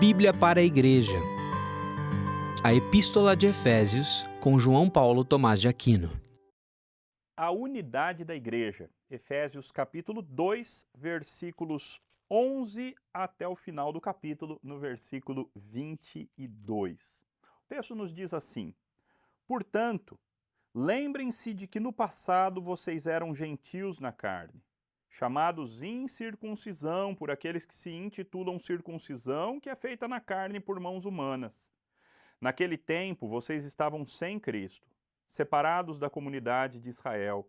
Bíblia para a Igreja. A Epístola de Efésios, com João Paulo Thomaz de Aquino. A unidade da igreja. Efésios capítulo 2, versículos 11 até o final do capítulo, no versículo 22. O texto nos diz assim: Portanto, lembrem-se de que no passado vocês eram gentios na carne, chamados incircuncisão por aqueles que se intitulam circuncisão, que é feita na carne por mãos humanas. Naquele tempo vocês estavam sem Cristo, separados da comunidade de Israel,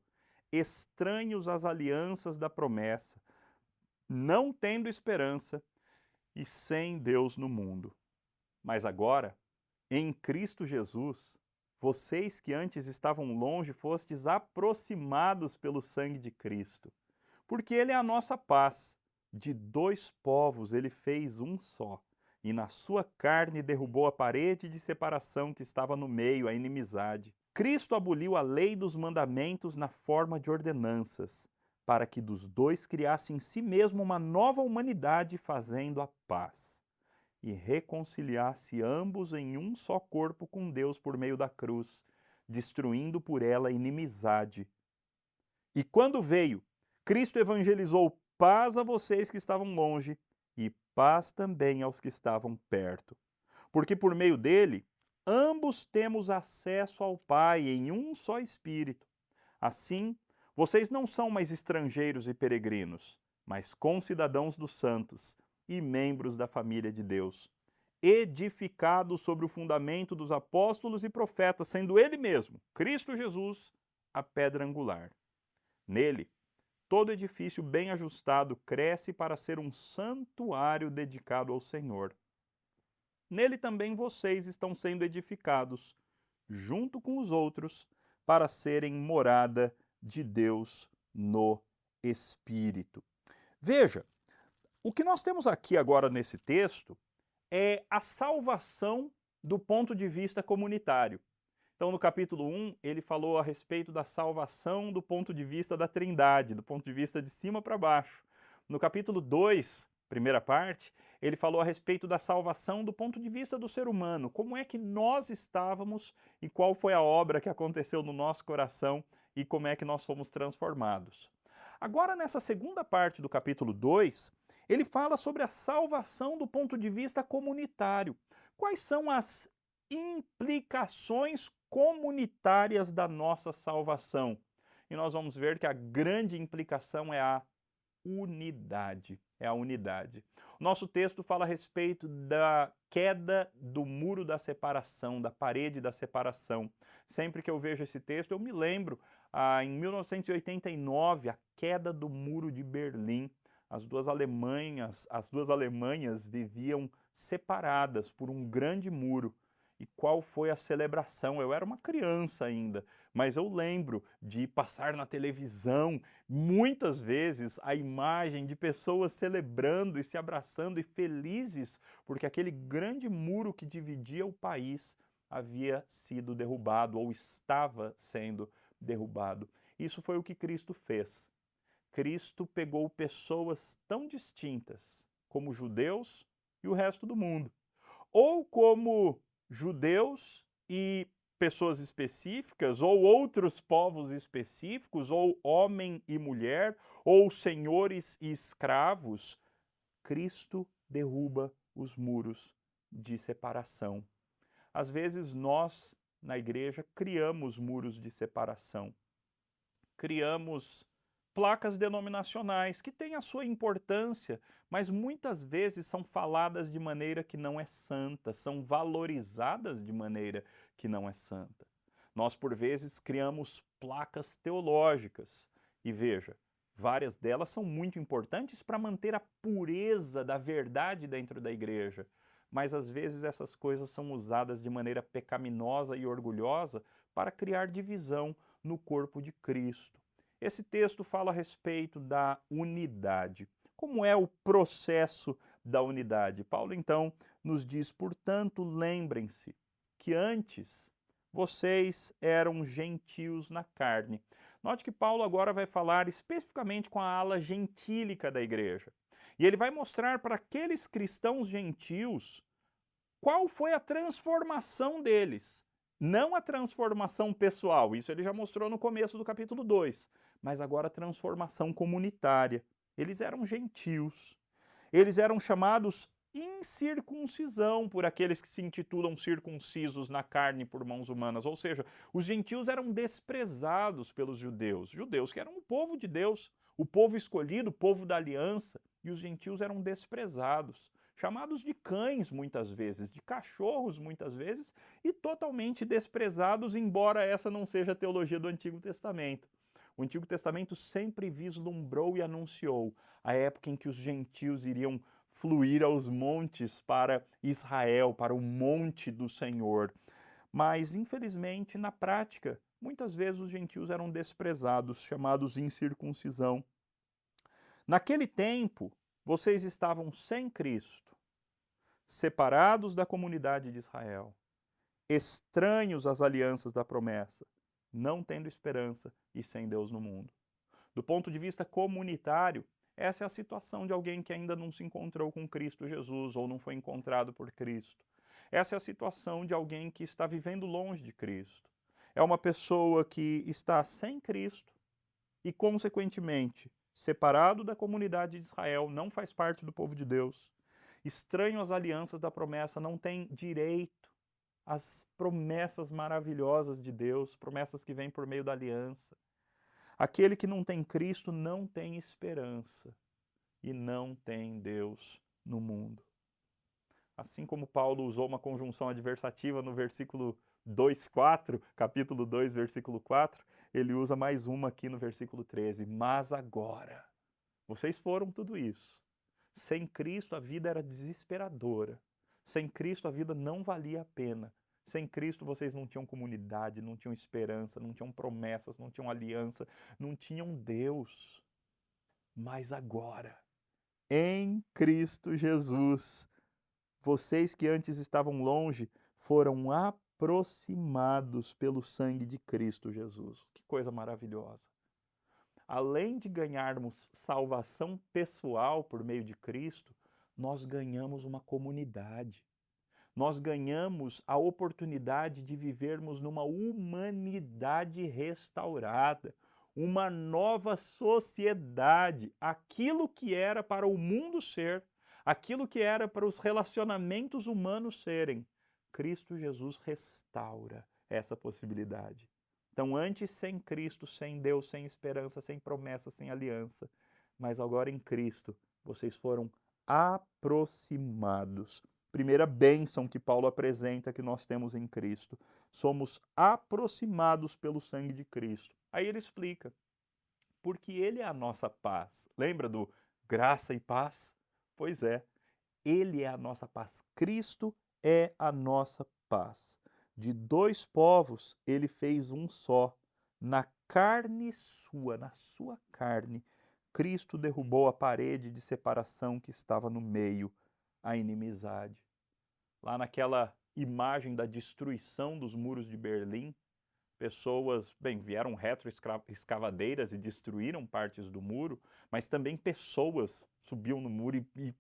estranhos às alianças da promessa, não tendo esperança e sem Deus no mundo. Mas agora, em Cristo Jesus, vocês que antes estavam longe fostes aproximados pelo sangue de Cristo, porque Ele é a nossa paz. De dois povos Ele fez um só, e na sua carne derrubou a parede de separação que estava no meio, a inimizade. Cristo aboliu a lei dos mandamentos na forma de ordenanças, para que dos dois criasse em si mesmo uma nova humanidade, fazendo a paz, e reconciliasse ambos em um só corpo com Deus por meio da cruz, destruindo por ela a inimizade. E quando veio, Cristo evangelizou paz a vocês que estavam longe e paz também aos que estavam perto. Porque por meio dele, ambos temos acesso ao Pai em um só Espírito. Assim, vocês não são mais estrangeiros e peregrinos, mas concidadãos dos santos e membros da família de Deus, edificados sobre o fundamento dos apóstolos e profetas, sendo Ele mesmo, Cristo Jesus, a pedra angular. Nele, todo edifício bem ajustado cresce para ser um santuário dedicado ao Senhor. Nele também vocês estão sendo edificados, junto com os outros, para serem morada de Deus no Espírito. Veja, o que nós temos aqui agora nesse texto é a salvação do ponto de vista comunitário. Então, no capítulo 1, ele falou a respeito da salvação do ponto de vista da Trindade, do ponto de vista de cima para baixo. No capítulo 2, primeira parte, ele falou a respeito da salvação do ponto de vista do ser humano, como é que nós estávamos e qual foi a obra que aconteceu no nosso coração e como é que nós fomos transformados. Agora, nessa segunda parte do capítulo 2, ele fala sobre a salvação do ponto de vista comunitário. Quais são as implicações comunitárias da nossa salvação? E nós vamos ver que a grande implicação é a unidade. É a unidade. O nosso texto fala a respeito da queda do muro da separação, da parede da separação. Sempre que eu vejo esse texto, eu me lembro, em 1989, a queda do muro de Berlim. As duas Alemanhas viviam separadas por um grande muro. E qual foi a celebração? Eu era uma criança ainda, mas eu lembro de passar na televisão muitas vezes a imagem de pessoas celebrando e se abraçando e felizes porque aquele grande muro que dividia o país havia sido derrubado ou estava sendo derrubado. Isso foi o que Cristo fez. Cristo pegou pessoas tão distintas como judeus e o resto do mundo, ou como judeus e pessoas específicas, ou outros povos específicos, ou homem e mulher, ou senhores e escravos. Cristo derruba os muros de separação. Às vezes nós, na igreja, criamos muros de separação. Criamos placas denominacionais que têm a sua importância, mas muitas vezes são faladas de maneira que não é santa, são valorizadas de maneira que não é santa. Nós, por vezes, criamos placas teológicas e veja, várias delas são muito importantes para manter a pureza da verdade dentro da igreja, mas às vezes essas coisas são usadas de maneira pecaminosa e orgulhosa para criar divisão no corpo de Cristo. Esse texto fala a respeito da unidade. Como é o processo da unidade? Paulo, então, nos diz, portanto, lembrem-se que antes vocês eram gentios na carne. Note que Paulo agora vai falar especificamente com a ala gentílica da igreja. E ele vai mostrar para aqueles cristãos gentios qual foi a transformação deles. Não a transformação pessoal, isso ele já mostrou no começo do capítulo 2, mas agora a transformação comunitária. Eles eram gentios, eles eram chamados incircuncisão por aqueles que se intitulam circuncisos na carne por mãos humanas, ou seja, os gentios eram desprezados pelos judeus, judeus que eram o povo de Deus, o povo escolhido, o povo da aliança, e os gentios eram desprezados, chamados de cães muitas vezes, de cachorros muitas vezes, e totalmente desprezados, embora essa não seja a teologia do Antigo Testamento. O Antigo Testamento sempre vislumbrou e anunciou a época em que os gentios iriam fluir aos montes para Israel, para o monte do Senhor. Mas, infelizmente, na prática, muitas vezes os gentios eram desprezados, chamados incircuncisão. Naquele tempo, vocês estavam sem Cristo, separados da comunidade de Israel, estranhos às alianças da promessa, não tendo esperança e sem Deus no mundo. Do ponto de vista comunitário, essa é a situação de alguém que ainda não se encontrou com Cristo Jesus ou não foi encontrado por Cristo. Essa é a situação de alguém que está vivendo longe de Cristo. É uma pessoa que está sem Cristo e, consequentemente, separado da comunidade de Israel, não faz parte do povo de Deus, estranho às alianças da promessa, não tem direito às promessas maravilhosas de Deus, promessas que vêm por meio da aliança. Aquele que não tem Cristo não tem esperança e não tem Deus no mundo. Assim como Paulo usou uma conjunção adversativa no versículo 2:4, capítulo 2, versículo 4, ele usa mais uma aqui no versículo 13. Mas agora, vocês foram tudo isso. Sem Cristo a vida era desesperadora. Sem Cristo a vida não valia a pena. Sem Cristo vocês não tinham comunidade, não tinham esperança, não tinham promessas, não tinham aliança, não tinham Deus. Mas agora, em Cristo Jesus, vocês que antes estavam longe foram aproximados pelo sangue de Cristo Jesus. Que coisa maravilhosa! Além de ganharmos salvação pessoal por meio de Cristo, nós ganhamos uma comunidade. Nós ganhamos a oportunidade de vivermos numa humanidade restaurada, uma nova sociedade, aquilo que era para o mundo ser, aquilo que era para os relacionamentos humanos serem. Cristo Jesus restaura essa possibilidade. Então, antes sem Cristo, sem Deus, sem esperança, sem promessa, sem aliança, mas agora em Cristo, vocês foram aproximados. Primeira bênção que Paulo apresenta que nós temos em Cristo. Somos aproximados pelo sangue de Cristo. Aí ele explica, porque ele é a nossa paz. Lembra do graça e paz? Pois é, ele é a nossa paz. Cristo é a nossa paz. De dois povos ele fez um só. Na carne sua, na sua carne, Cristo derrubou a parede de separação que estava no meio, a inimizade. Lá naquela imagem da destruição dos muros de Berlim, pessoas, vieram retroescavadeiras e destruíram partes do muro, mas também pessoas subiam no muro e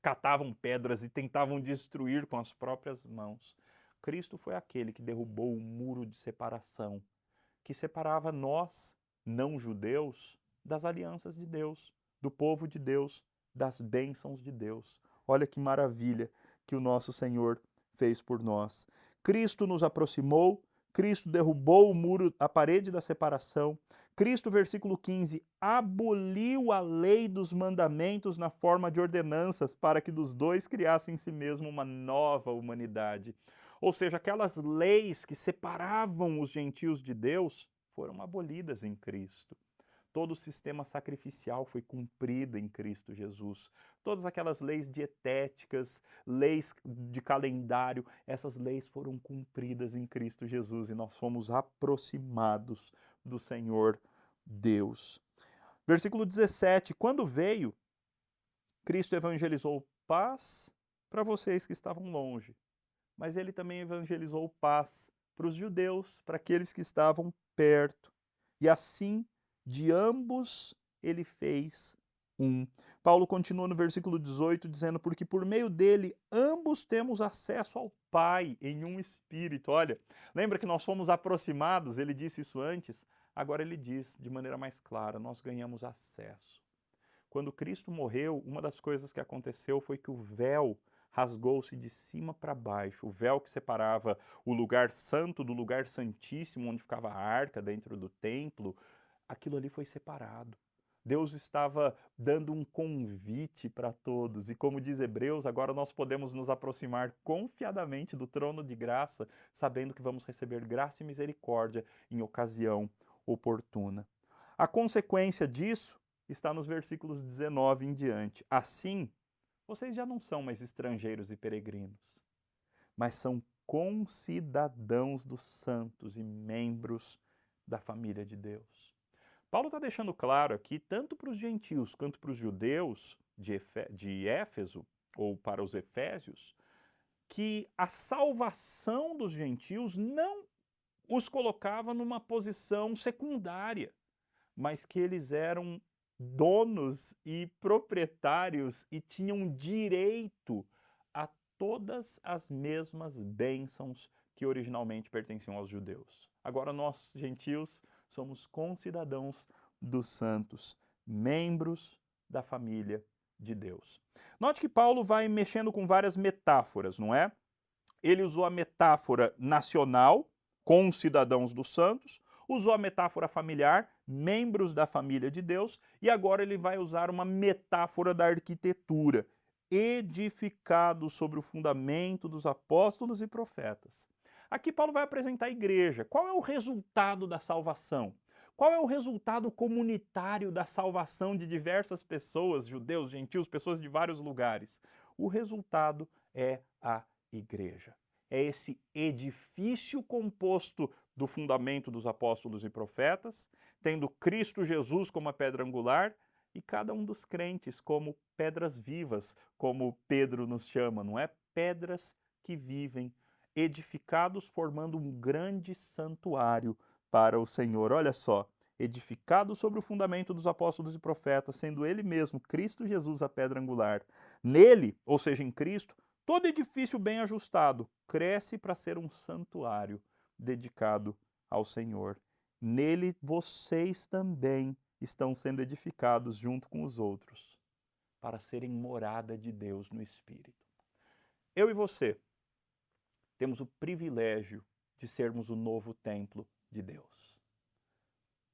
catavam pedras e tentavam destruir com as próprias mãos. Cristo foi aquele que derrubou o muro de separação, que separava nós, não judeus, das alianças de Deus, do povo de Deus, das bênçãos de Deus. Olha que maravilha que o nosso Senhor fez por nós. Cristo nos aproximou, Cristo derrubou o muro, a parede da separação. Cristo, versículo 15, aboliu a lei dos mandamentos na forma de ordenanças para que dos dois criasse em si mesmo uma nova humanidade. Ou seja, aquelas leis que separavam os gentios de Deus foram abolidas em Cristo. Todo o sistema sacrificial foi cumprido em Cristo Jesus. Todas aquelas leis dietéticas, leis de calendário, essas leis foram cumpridas em Cristo Jesus e nós fomos aproximados do Senhor Deus. Versículo 17, quando veio, Cristo evangelizou paz para vocês que estavam longe, mas ele também evangelizou paz para os judeus, para aqueles que estavam perto. E assim, de ambos ele fez 1. Paulo continua no versículo 18 dizendo: porque por meio dele ambos temos acesso ao Pai em um espírito. Olha, lembra que nós fomos aproximados, ele disse isso antes, agora ele diz de maneira mais clara: nós ganhamos acesso. Quando Cristo morreu, uma das coisas que aconteceu foi que o véu rasgou-se de cima para baixo. O véu que separava o lugar santo do lugar santíssimo, onde ficava a arca dentro do templo, aquilo ali foi separado. Deus estava dando um convite para todos, e como diz Hebreus, agora nós podemos nos aproximar confiadamente do trono de graça, sabendo que vamos receber graça e misericórdia em ocasião oportuna. A consequência disso está nos versículos 19 em diante. Assim, vocês já não são mais estrangeiros e peregrinos, mas são concidadãos dos santos e membros da família de Deus. Paulo está deixando claro aqui, tanto para os gentios quanto para os judeus de Éfeso, ou para os efésios, que a salvação dos gentios não os colocava numa posição secundária, mas que eles eram donos e proprietários e tinham direito a todas as mesmas bênçãos que originalmente pertenciam aos judeus. Agora nós, gentios, somos concidadãos dos santos, membros da família de Deus. Note que Paulo vai mexendo com várias metáforas, não é? Ele usou a metáfora nacional, concidadãos dos santos, usou a metáfora familiar, membros da família de Deus, e agora ele vai usar uma metáfora da arquitetura, edificado sobre o fundamento dos apóstolos e profetas. Aqui Paulo vai apresentar a igreja. Qual é o resultado da salvação? Qual é o resultado comunitário da salvação de diversas pessoas, judeus, gentios, pessoas de vários lugares? O resultado é a igreja. É esse edifício composto do fundamento dos apóstolos e profetas, tendo Cristo Jesus como a pedra angular e cada um dos crentes como pedras vivas, como Pedro nos chama, não é? Pedras que vivem, edificados formando um grande santuário para o Senhor. Olha só, edificado sobre o fundamento dos apóstolos e profetas, sendo ele mesmo, Cristo Jesus, a pedra angular. Nele, ou seja, em Cristo, todo edifício bem ajustado cresce para ser um santuário dedicado ao Senhor. Nele vocês também estão sendo edificados junto com os outros para serem morada de Deus no Espírito. Eu e você temos o privilégio de sermos o novo templo de Deus.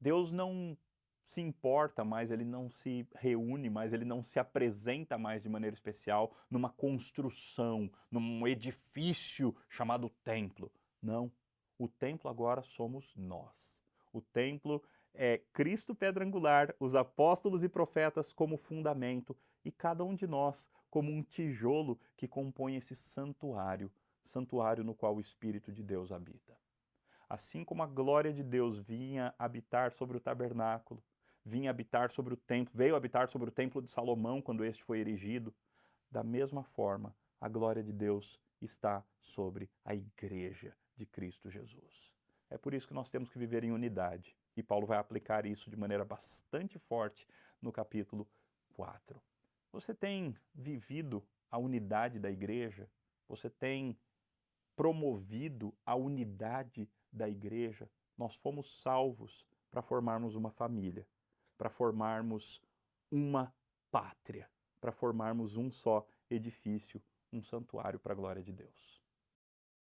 Deus não se importa mais, ele não se reúne mais, ele não se apresenta mais de maneira especial numa construção, num edifício chamado templo. Não. O templo agora somos nós. O templo é Cristo pedra angular, os apóstolos e profetas como fundamento e cada um de nós como um tijolo que compõe esse santuário, santuário no qual o Espírito de Deus habita. Assim como a glória de Deus vinha habitar sobre o tabernáculo, vinha habitar sobre o templo, veio habitar sobre o templo de Salomão quando este foi erigido, da mesma forma, a glória de Deus está sobre a igreja de Cristo Jesus. É por isso que nós temos que viver em unidade. E Paulo vai aplicar isso de maneira bastante forte no capítulo 4. Você tem vivido a unidade da igreja? Você tem promovido a unidade da igreja? Nós fomos salvos para formarmos uma família, para formarmos uma pátria, para formarmos um só edifício, um santuário para a glória de Deus.